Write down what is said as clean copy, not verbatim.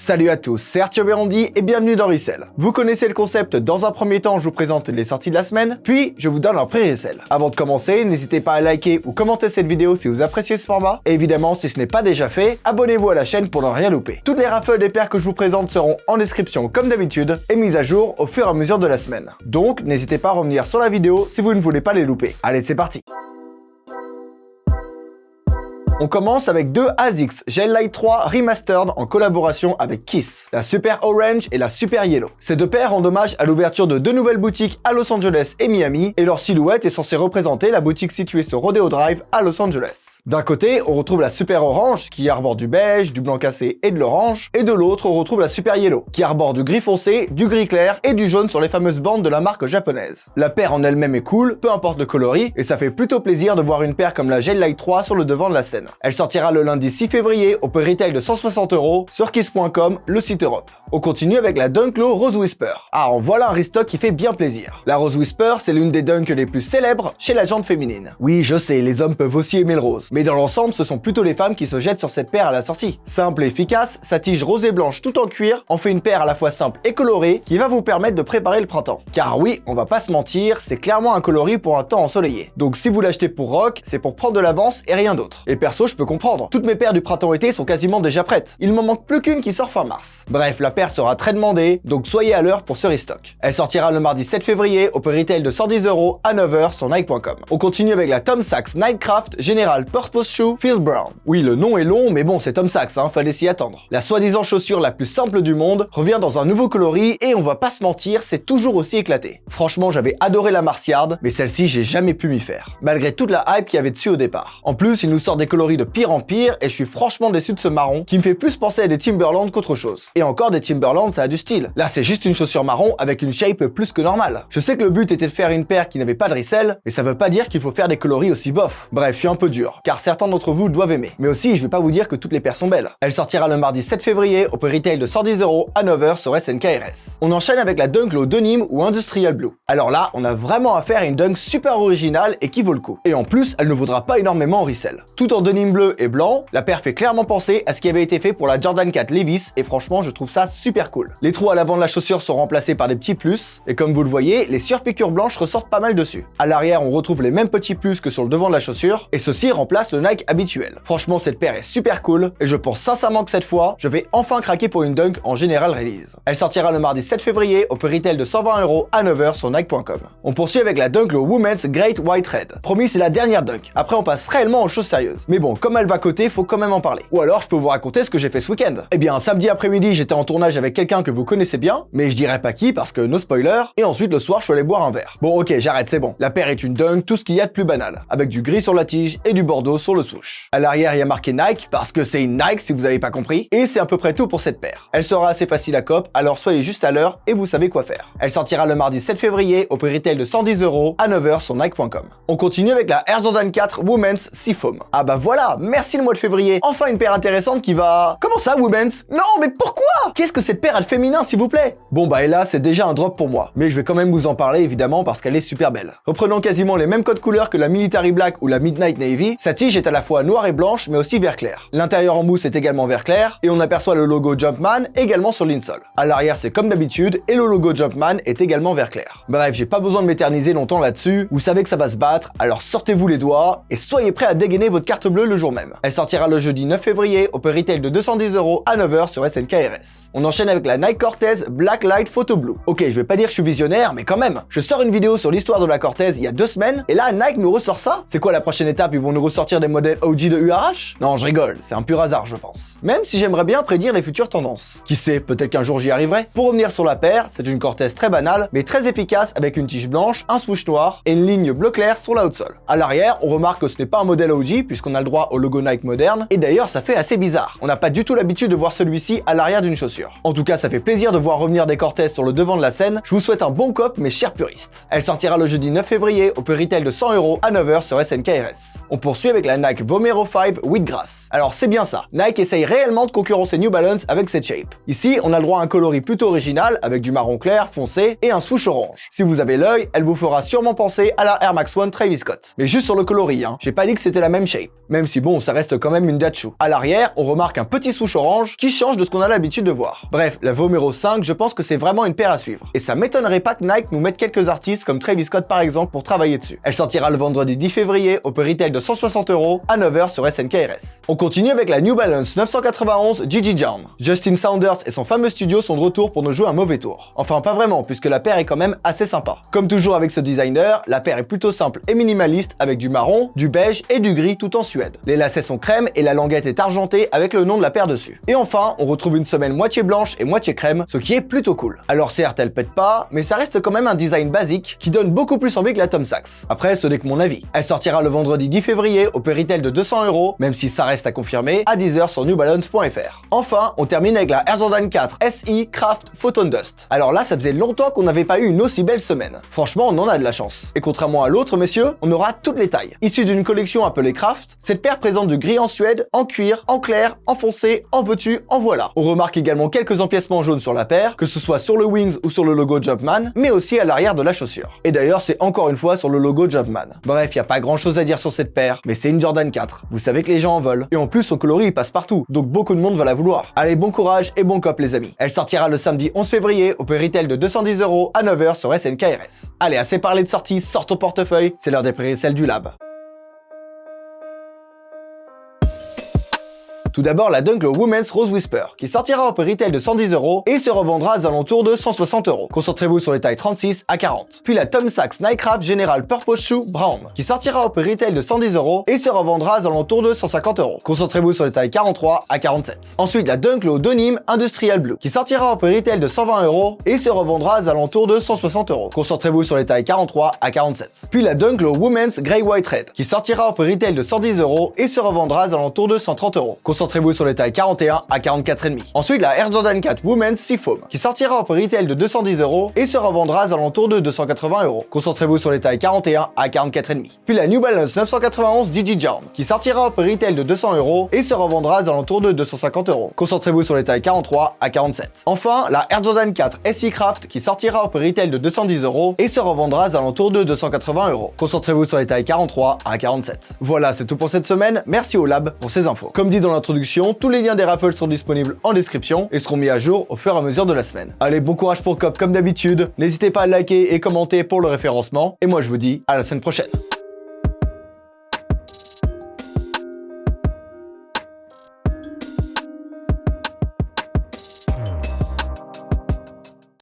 Salut à tous, c'est Arthur Bérondi et bienvenue dans Resell. Vous connaissez le concept, dans un premier temps je vous présente les sorties de la semaine, puis je vous donne un pré-Resell. Avant de commencer, n'hésitez pas à liker ou commenter cette vidéo si vous appréciez ce format, et évidemment si ce n'est pas déjà fait, abonnez-vous à la chaîne pour ne rien louper. Toutes les rafles des paires que je vous présente seront en description comme d'habitude, et mises à jour au fur et à mesure de la semaine. Donc n'hésitez pas à revenir sur la vidéo si vous ne voulez pas les louper. Allez, c'est parti. On commence avec deux ASICS Gel Light 3 Remastered en collaboration avec Kiss, la Super Orange et la Super Yellow. Ces deux paires rendent hommage à l'ouverture de deux nouvelles boutiques à Los Angeles et Miami, et leur silhouette est censée représenter la boutique située sur Rodeo Drive à Los Angeles. D'un côté, on retrouve la Super Orange qui arbore du beige, du blanc cassé et de l'orange, et de l'autre, on retrouve la Super Yellow qui arbore du gris foncé, du gris clair et du jaune sur les fameuses bandes de la marque japonaise. La paire en elle-même est cool, peu importe le coloris, et ça fait plutôt plaisir de voir une paire comme la Gel Light 3 sur le devant de la scène. Elle sortira le lundi 6 février au prix retail de 160 € sur kiss.com, le site Europe. On continue avec la Dunk Low Rose Whisper. Ah, en voilà un restock qui fait bien plaisir. La Rose Whisper, c'est l'une des dunks les plus célèbres chez la gente féminine. Oui, je sais, les hommes peuvent aussi aimer le rose, mais dans l'ensemble, ce sont plutôt les femmes qui se jettent sur cette paire à la sortie. Simple et efficace, sa tige rose et blanche tout en cuir en fait une paire à la fois simple et colorée qui va vous permettre de préparer le printemps. Car oui, on va pas se mentir, c'est clairement un coloris pour un temps ensoleillé. Donc si vous l'achetez pour rock, c'est pour prendre de l'avance et rien d'autre. Et perso, je peux comprendre. Toutes mes paires du printemps-été sont quasiment déjà prêtes. Il m'en manque plus qu'une qui sort fin mars. Bref, la paire sera très demandée, donc soyez à l'heure pour ce restock. Elle sortira le mardi 7 février au prix retail de 110 € à 9 h sur Nike.com. On continue avec la Tom Sachs Nightcraft General Purpose Shoe Field Brown. Oui, le nom est long, mais bon, c'est Tom Sachs, hein, fallait s'y attendre. La soi-disant chaussure la plus simple du monde revient dans un nouveau coloris et on va pas se mentir, c'est toujours aussi éclaté. Franchement, j'avais adoré la Martiard, mais celle-ci, j'ai jamais pu m'y faire, malgré toute la hype qu'il y avait dessus au départ. En plus, il nous sort des coloris de pire en pire et je suis franchement déçu de ce marron qui me fait plus penser à des Timberland qu'autre chose. Et encore, des Timberland, ça a du style. Là, c'est juste une chaussure marron avec une shape plus que normale. Je sais que le but était de faire une paire qui n'avait pas de resell, mais ça veut pas dire qu'il faut faire des coloris aussi bof. Bref, je suis un peu dur, car certains d'entre vous doivent aimer. Mais aussi, je vais pas vous dire que toutes les paires sont belles. Elle sortira le mardi 7 février au prix retail de 110 € à 9 h sur SNKRS. On enchaîne avec la Dunk Low Denim ou Industrial Blue. Alors là, on a vraiment affaire à une dunk super originale et qui vaut le coup. Et en plus, elle ne vaudra pas énormément en resell. Tout en denim bleu et blanc, la paire fait clairement penser à ce qui avait été fait pour la Jordan 4 Levi's et franchement, je trouve ça super cool. Les trous à l'avant de la chaussure sont remplacés par des petits plus et comme vous le voyez, les surpiqûres blanches ressortent pas mal dessus. À l'arrière, on retrouve les mêmes petits plus que sur le devant de la chaussure et ceci remplace le Nike habituel. Franchement, cette paire est super cool et je pense sincèrement que cette fois, je vais enfin craquer pour une dunk en General Release. Elle sortira le mardi 7 février au prix retail de 120 € à 9 h sur Nike.com. On poursuit avec la Dunk Low Women's Great White Red. Promis, c'est la dernière dunk. Après, on passe réellement aux choses sérieuses. Mais bon, comme elle va coter, faut quand même en parler. Ou alors, je peux vous raconter ce que j'ai fait ce week-end. Eh bien, samedi après-midi, j'étais en tournage avec quelqu'un que vous connaissez bien, mais je dirais pas qui parce que no spoiler. Et ensuite, le soir, je suis allé boire un verre. Bon, ok, j'arrête, c'est bon. La paire est une dunk, tout ce qu'il y a de plus banal, avec du gris sur la tige et du bordeaux sur le swoosh. À l'arrière, il y a marqué Nike parce que c'est une Nike si vous avez pas compris. Et c'est à peu près tout pour cette paire. Elle sera assez facile à cop, alors soyez juste à l'heure et vous savez quoi faire. Elle sortira le mardi 7 février au prix retail de 110 € à 9 h sur Nike.com. On continue avec la Air Jordan 4 Women's Seafoam. Ah bah voilà, merci le mois de février. Enfin une paire intéressante qui va... Comment ça, Women's? Non, mais pourquoi? Qu'est-ce que cette paire a de féminin, s'il vous plaît? Bon bah et là, c'est déjà un drop pour moi. Mais je vais quand même vous en parler, évidemment, parce qu'elle est super belle. Reprenant quasiment les mêmes codes couleurs que la Military Black ou la Midnight Navy, sa tige est à la fois noire et blanche, mais aussi vert clair. L'intérieur en mousse est également vert clair, et on aperçoit le logo Jumpman également sur l'insole. À l'arrière, c'est comme d'habitude, et le logo Jumpman est également vert clair. Bref, j'ai pas besoin de m'éterniser longtemps là-dessus, vous savez que ça va se battre, alors sortez-vous les doigts, et soyez prêts à dégainer votre carte bleue le jour même. Elle sortira le jeudi 9 février au prix retail de 210 € à 9 h sur SNKRS. On enchaîne avec la Nike Cortez Black Light Photo Blue. Ok, je vais pas dire que je suis visionnaire, mais quand même. Je sors une vidéo sur l'histoire de la Cortez il y a 2 semaines, et là Nike nous ressort ça. C'est quoi la prochaine étape? Ils vont nous ressortir des modèles OG de URH? Non, je rigole, c'est un pur hasard je pense. Même si j'aimerais bien prédire les futures tendances. Qui sait, peut-être qu'un jour j'y arriverai. Pour revenir sur la paire, c'est une Cortez très banale, mais très efficace avec une tige blanche, un swoosh noir et une ligne bleu clair sur la outsole. À l'arrière, on remarque que ce n'est pas un modèle OG puisqu'on a le droit au logo Nike moderne, et d'ailleurs ça fait assez bizarre. On n'a pas du tout l'habitude de voir celui-ci à l'arrière d'une chaussure. chaussure. En tout cas, ça fait plaisir de voir revenir des Cortez sur le devant de la scène. Je vous souhaite un bon cop, mes chers puristes. Elle sortira le jeudi 9 février au prix retail de 100 € à 9h sur SNKRS. On poursuit avec la Nike Vomero 5 Wheatgrass. Alors c'est bien ça, Nike essaye réellement de concurrencer New Balance avec cette shape. Ici, on a le droit à un coloris plutôt original avec du marron clair, foncé et un swoosh orange. Si vous avez l'œil, elle vous fera sûrement penser à la Air Max 1 Travis Scott. Mais juste sur le coloris, hein. J'ai pas dit que c'était la même shape. Même si bon, ça reste quand même une Datshu. À l'arrière, on remarque un petit swoosh orange qui change de ce qu'on a l'habitude de voir. Bref, la Vomero 5, je pense que c'est vraiment une paire à suivre. Et ça m'étonnerait pas que Nike nous mette quelques artistes comme Travis Scott par exemple pour travailler dessus. Elle sortira le vendredi 10 février au prix retail de 160 € à 9h sur SNKRS. On continue avec la New Balance 991 Gigi Jarn. Justin Saunders et son fameux studio sont de retour pour nous jouer un mauvais tour. Enfin pas vraiment, puisque la paire est quand même assez sympa. Comme toujours avec ce designer, la paire est plutôt simple et minimaliste avec du marron, du beige et du gris tout en suède. Les lacets sont crème et la languette est argentée avec le nom de la paire dessus. Et enfin, on retrouve une semelle moitié blanche et moitié crème, ce qui est plutôt cool. Alors certes, elle pète pas, mais ça reste quand même un design basique qui donne beaucoup plus envie que la Tom Sachs. Après, ce n'est que mon avis. Elle sortira le vendredi 10 février au prix retail de 200 €, même si ça reste à confirmer, à 10h sur newbalance.fr. Enfin, on termine avec la Air Jordan 4 SI Craft Photon Dust. Alors là, ça faisait longtemps qu'on n'avait pas eu une aussi belle semaine. Franchement, on en a de la chance. Et contrairement à l'autre, messieurs, on aura toutes les tailles. Issue d'une collection appelée Craft, cette paire présente du gris en suède, en cuir, en clair, en foncé, en veux-tu, en voilà. On remarque également quelques empiècements jaunes sur la paire, que ce soit sur le Wings ou sur le logo Jumpman, mais aussi à l'arrière de la chaussure. Et d'ailleurs, c'est encore une fois sur le logo Jumpman. Bref, y a pas grand chose à dire sur cette paire, mais c'est une Jordan 4. Vous savez que les gens en veulent. Et en plus, son coloris il passe partout, donc beaucoup de monde va la vouloir. Allez, bon courage et bon cop les amis. Elle sortira le samedi 11 février au prix retail de 210 € à 9h sur SNKRS. Allez, assez parlé de sortie, sors ton portefeuille, c'est l'heure des prix celle du lab. Tout d'abord, la Dunk Low Women's Rose Whisper, qui sortira au prix retail de 110 € et se revendra aux alentours de 160 €. Concentrez-vous sur les tailles 36 à 40. Puis la Tom Sachs Nike Craft General Purpose Shoe Brown, qui sortira au prix retail de 110 € et se revendra aux alentours de 150 €. Concentrez-vous sur les tailles 43 à 47. Ensuite, la Dunk Low Denim Industrial Blue, qui sortira au prix retail de 120 € et se revendra aux alentours de 160 €. Concentrez-vous sur les tailles 43 à 47. Puis la Dunk Low Women's Grey White Red, qui sortira au prix retail de 110 € et se revendra aux alentours de 130 €. Concentrez-vous sur les tailles 41 à 44,5. Ensuite, la Air Jordan 4 Women's Seafoam, qui sortira au prix retail de 210 € et se revendra aux alentours de 280 €. Concentrez-vous sur les tailles 41 à 44,5. Puis la New Balance 991 Gigi Jarn, qui sortira au prix retail de 200 € et se revendra aux alentours de 250 €. Concentrez-vous sur les tailles 43 à 47. Enfin, la Air Jordan 4 SI Craft, qui sortira au prix retail de 210 € et se revendra aux alentours de 280 €. Concentrez-vous sur les tailles 43 à 47. Voilà, c'est tout pour cette semaine. Merci au Lab pour ces infos. Comme dit dans l'introduction, tous les liens des raffles sont disponibles en description et seront mis à jour au fur et à mesure de la semaine. Allez, bon courage pour Cop comme d'habitude. N'hésitez pas à liker et commenter pour le référencement. Et moi, je vous dis à la semaine prochaine.